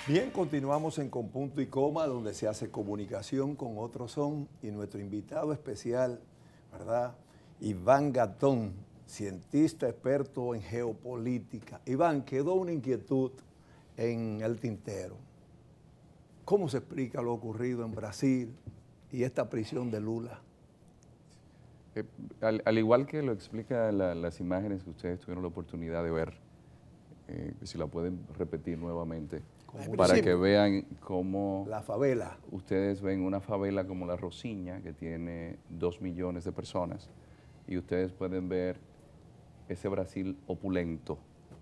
Bien, continuamos en Con Punto y Coma, donde se hace comunicación con otro son, y nuestro invitado especial, ¿verdad? Iván Gatón, cientista experto en geopolítica. Iván, quedó una inquietud en el tintero. ¿Cómo se explica lo ocurrido en Brasil y esta prisión de Lula? Al igual que lo explica las imágenes que ustedes tuvieron la oportunidad de ver, si la pueden repetir nuevamente, para que vean cómo la favela. Ustedes ven una favela como La Rosiña, que tiene 2 millones de personas, y ustedes pueden ver ese Brasil opulento,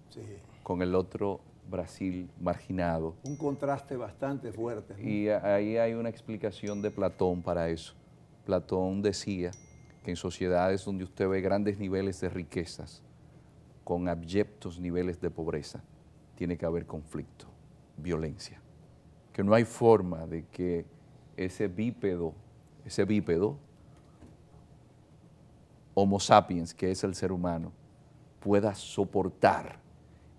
sí, con el otro Brasil marginado. Un contraste bastante fuerte, ¿no? Y ahí hay una explicación de Platón para eso. Platón decía que en sociedades donde usted ve grandes niveles de riquezas, con abyectos niveles de pobreza, tiene que haber conflicto, violencia. Que no hay forma de que ese bípedo, Homo sapiens, que es el ser humano, pueda soportar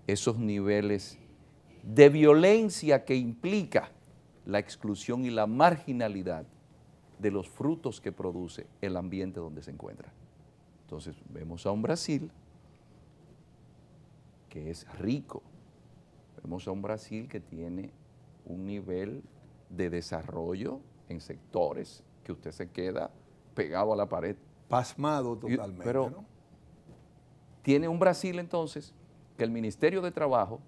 esos niveles de violencia que implica la exclusión y la marginalidad de los frutos que produce el ambiente donde se encuentra. Entonces vemos a un Brasil que es rico, vemos a un Brasil que tiene un nivel de desarrollo en sectores que usted se queda pegado a la pared. Pasmado totalmente, pero ¿no? Tiene un Brasil entonces que el Ministerio de Trabajo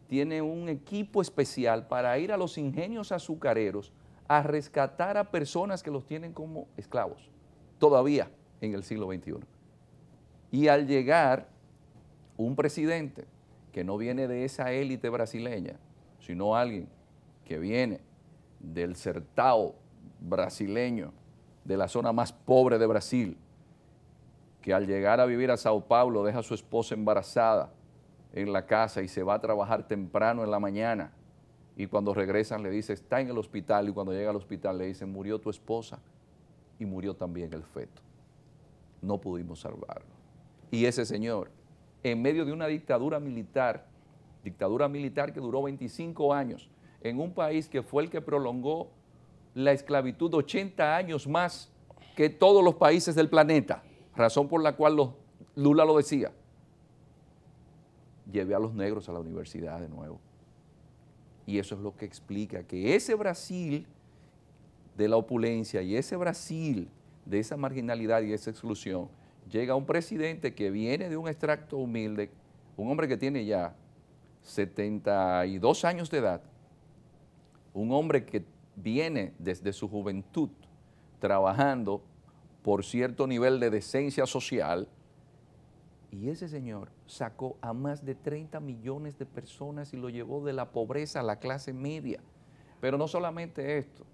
tiene un equipo especial para ir a los ingenios azucareros a rescatar a personas que los tienen como esclavos, todavía en el siglo XXI. Y al llegar un presidente que no viene de esa élite brasileña, sino alguien que viene del sertão brasileño, de la zona más pobre de Brasil, que al llegar a vivir a Sao Paulo deja a su esposa embarazada en la casa y se va a trabajar temprano en la mañana, y cuando regresan le dice, está en el hospital, y cuando llega al hospital le dicen, murió tu esposa y murió también el feto. No pudimos salvarlo. Y ese señor, en medio de una dictadura militar que duró 25 años, en un país que fue el que prolongó la esclavitud 80 años más que todos los países del planeta, razón por la cual Lula lo decía, llevé a los negros a la universidad de nuevo. Y eso es lo que explica que ese Brasil de la opulencia y ese Brasil de esa marginalidad y esa exclusión, llega un presidente que viene de un extracto humilde, un hombre que tiene ya 72 años de edad, un hombre que viene desde su juventud trabajando por cierto nivel de decencia social, y ese señor sacó a más de 30 millones de personas y lo llevó de la pobreza a la clase media. Pero no solamente esto,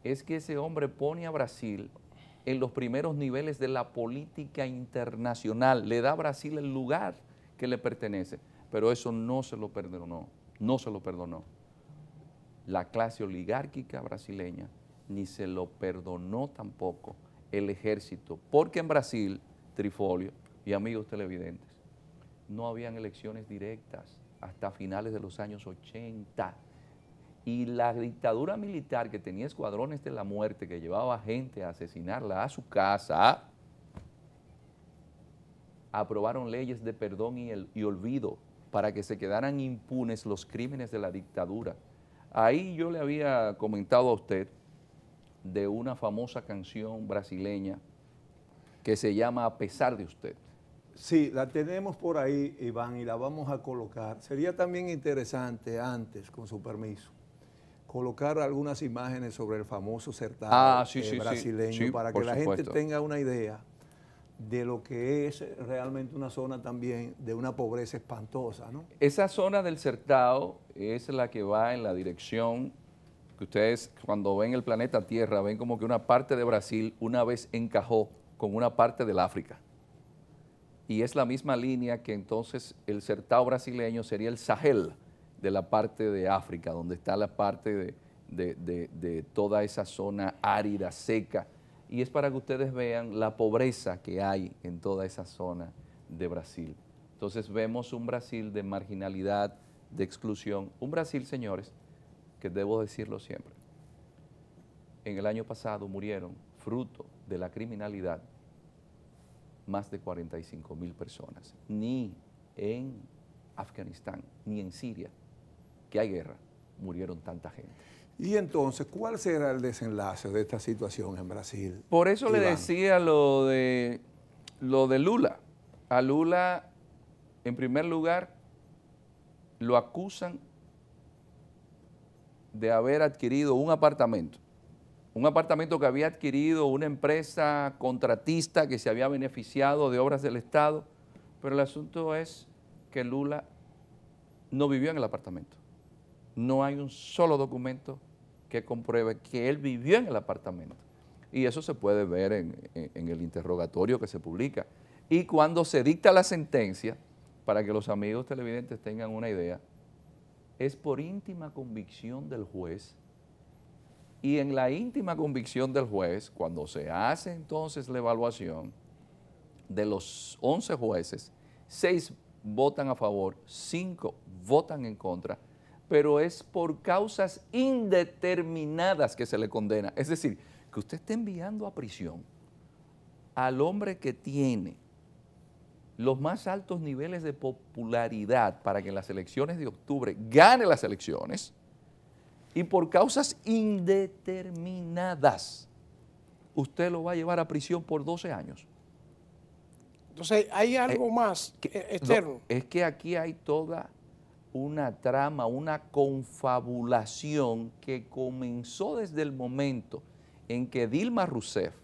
es que ese hombre pone a Brasil en los primeros niveles de la política internacional, le da a Brasil el lugar que le pertenece, pero eso no se lo perdonó, la clase oligárquica brasileña, ni se lo perdonó tampoco el ejército, porque en Brasil, Trifolio y amigos televidentes, no habían elecciones directas hasta finales de los años 80, y la dictadura militar, que tenía escuadrones de la muerte, que llevaba gente a asesinarla a su casa, aprobaron leyes de perdón y olvido para que se quedaran impunes los crímenes de la dictadura. Ahí yo le había comentado a usted de una famosa canción brasileña que se llama A pesar de usted. Sí, la tenemos por ahí, Iván, y la vamos a colocar. Sería también interesante antes, con su permiso, colocar algunas imágenes sobre el famoso certamen brasileño, para que la gente tenga una idea de lo que es realmente una zona también de una pobreza espantosa, ¿no? Esa zona del Sertão es la que va en la dirección que ustedes, cuando ven el planeta Tierra, ven como que una parte de Brasil una vez encajó con una parte del África. Y es la misma línea que entonces el Sertão brasileño sería el Sahel de la parte de África, donde está la parte de toda esa zona árida, seca. Y es para que ustedes vean la pobreza que hay en toda esa zona de Brasil. Entonces vemos un Brasil de marginalidad, de exclusión. Un Brasil, señores, que debo decirlo siempre, en el año pasado murieron, fruto de la criminalidad, más de 45.000 personas. Ni en Afganistán, ni en Siria, que hay guerra, murieron tanta gente. Y entonces, ¿cuál será el desenlace de esta situación en Brasil? Por eso le Iván? decía lo de Lula. A Lula, en primer lugar, lo acusan de haber adquirido un apartamento que había adquirido una empresa contratista que se había beneficiado de obras del Estado, pero el asunto es que Lula no vivió en el apartamento. No hay un solo documento que compruebe que él vivió en el apartamento. Y eso se puede ver en el interrogatorio que se publica. Y cuando se dicta la sentencia, para que los amigos televidentes tengan una idea, es por íntima convicción del juez. Y en la íntima convicción del juez, cuando se hace entonces la evaluación, de los 11 jueces, 6 votan a favor, 5 votan en contra, pero es por causas indeterminadas que se le condena. Es decir, que usted esté enviando a prisión al hombre que tiene los más altos niveles de popularidad para que en las elecciones de octubre gane las elecciones, y por causas indeterminadas, usted lo va a llevar a prisión por 12 años. Entonces, hay algo más externo. No, es que aquí hay toda una trama, una confabulación que comenzó desde el momento en que Dilma Rousseff,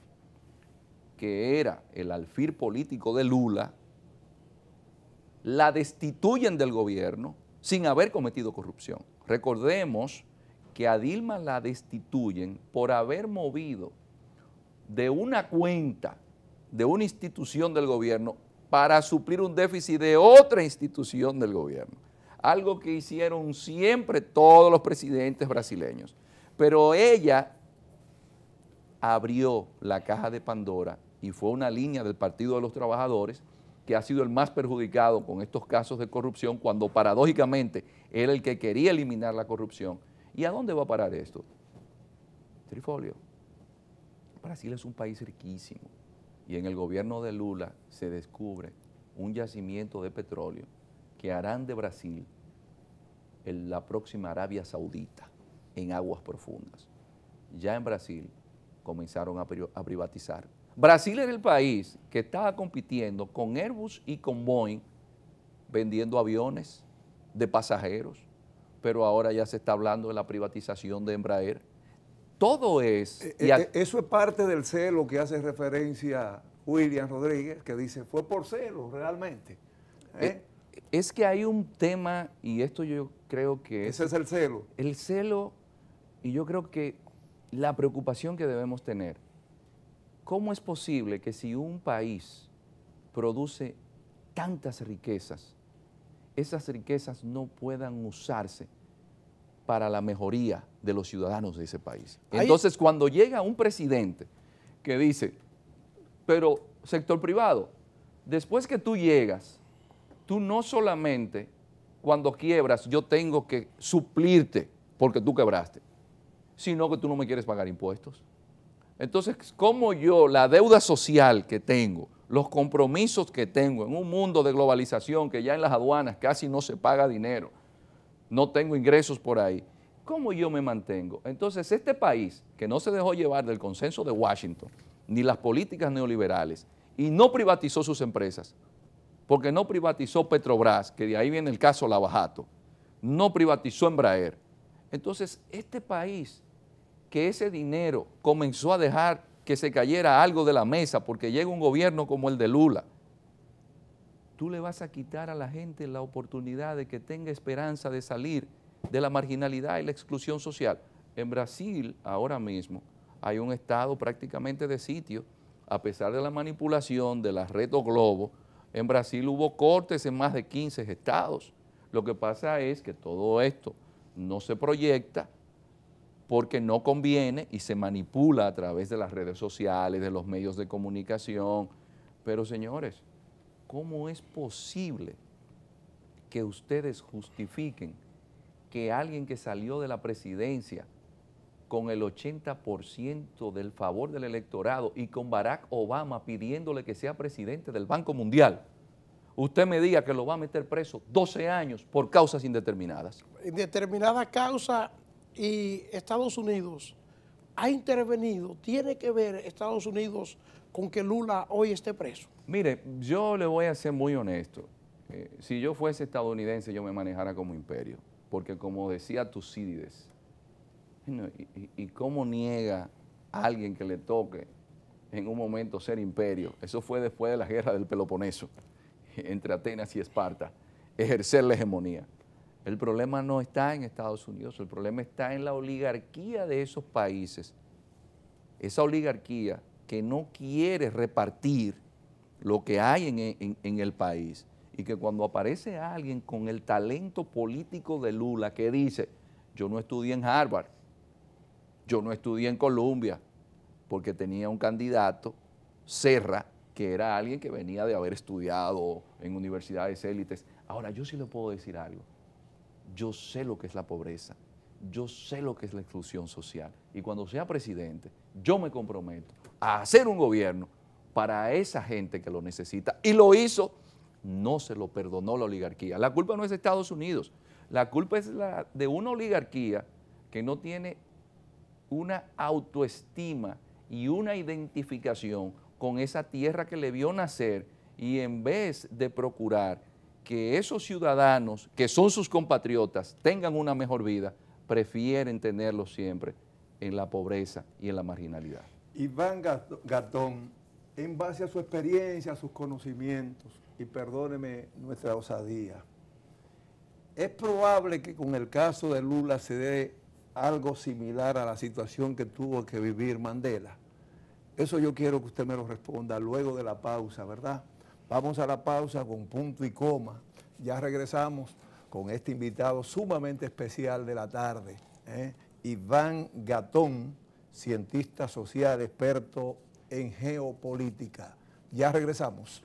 que era el alfil político de Lula, la destituyen del gobierno sin haber cometido corrupción. Recordemos que a Dilma la destituyen por haber movido de una cuenta de una institución del gobierno para suplir un déficit de otra institución del gobierno. Algo que hicieron siempre todos los presidentes brasileños. Pero ella abrió la caja de Pandora y fue una línea del Partido de los Trabajadores que ha sido el más perjudicado con estos casos de corrupción, cuando paradójicamente era el que quería eliminar la corrupción. ¿Y a dónde va a parar esto? Trifolio. Brasil es un país riquísimo y en el gobierno de Lula se descubre un yacimiento de petróleo que harán de Brasil la próxima Arabia Saudita en aguas profundas. Ya en Brasil comenzaron a privatizar. Brasil era el país que estaba compitiendo con Airbus y con Boeing vendiendo aviones de pasajeros, pero ahora ya se está hablando de la privatización de Embraer. Todo es... Eso es parte del celo que hace referencia William Rodríguez, que dice, fue por celo realmente. Es que hay un tema, y esto yo creo que... Ese es el celo. El celo, y yo creo que la preocupación que debemos tener. ¿Cómo es posible que si un país produce tantas riquezas, esas riquezas no puedan usarse para la mejoría de los ciudadanos de ese país? Entonces, cuando llega un presidente que dice, pero sector privado, después que tú llegas, tú no solamente cuando quiebras yo tengo que suplirte porque tú quebraste, sino que tú no me quieres pagar impuestos. Entonces, ¿cómo yo, la deuda social que tengo, los compromisos que tengo en un mundo de globalización que ya en las aduanas casi no se paga dinero, no tengo ingresos por ahí, cómo yo me mantengo? Entonces, este país que no se dejó llevar del consenso de Washington, ni las políticas neoliberales, y no privatizó sus empresas, porque no privatizó Petrobras, que de ahí viene el caso Lavajato, no privatizó Embraer. Entonces, este país, que ese dinero comenzó a dejar que se cayera algo de la mesa porque llega un gobierno como el de Lula, tú le vas a quitar a la gente la oportunidad de que tenga esperanza de salir de la marginalidad y la exclusión social. En Brasil, ahora mismo, hay un estado prácticamente de sitio, a pesar de la manipulación de la red O Globo. En Brasil hubo cortes en más de 15 estados. Lo que pasa es que todo esto no se proyecta porque no conviene y se manipula a través de las redes sociales, de los medios de comunicación. Pero señores, ¿cómo es posible que ustedes justifiquen que alguien que salió de la presidencia con el 80% del favor del electorado y con Barack Obama pidiéndole que sea presidente del Banco Mundial, usted me diga que lo va a meter preso 12 años por causas indeterminadas? Indeterminada causa, y Estados Unidos ha intervenido. ¿Tiene que ver Estados Unidos con que Lula hoy esté preso? Mire, yo le voy a ser muy honesto. Si yo fuese estadounidense, yo me manejara como imperio, porque como decía Tucídides, ¿y cómo niega a alguien que le toque en un momento ser imperio? Eso fue después de la guerra del Peloponeso, entre Atenas y Esparta, ejercer la hegemonía. El problema no está en Estados Unidos, el problema está en la oligarquía de esos países. Esa oligarquía que no quiere repartir lo que hay en el país, y que cuando aparece alguien con el talento político de Lula que dice, yo no estudié en Harvard, yo no estudié en Columbia, porque tenía un candidato, Serra, que era alguien que venía de haber estudiado en universidades élites. Ahora, yo sí le puedo decir algo. Yo sé lo que es la pobreza, yo sé lo que es la exclusión social, y cuando sea presidente, yo me comprometo a hacer un gobierno para esa gente que lo necesita, y lo hizo. No se lo perdonó la oligarquía. La culpa no es de Estados Unidos, la culpa es la de una oligarquía que no tiene una autoestima y una identificación con esa tierra que le vio nacer, y en vez de procurar que esos ciudadanos que son sus compatriotas tengan una mejor vida, prefieren tenerlos siempre en la pobreza y en la marginalidad. Iván Gatón, en base a su experiencia, a sus conocimientos, y perdóneme nuestra osadía, ¿es probable que con el caso de Lula se dé algo similar a la situación que tuvo que vivir Mandela? Eso yo quiero que usted me lo responda luego de la pausa, ¿verdad? Vamos a la pausa con punto y coma. Ya regresamos con este invitado sumamente especial de la tarde, Iván Gatón, cientista social, experto en geopolítica. Ya regresamos.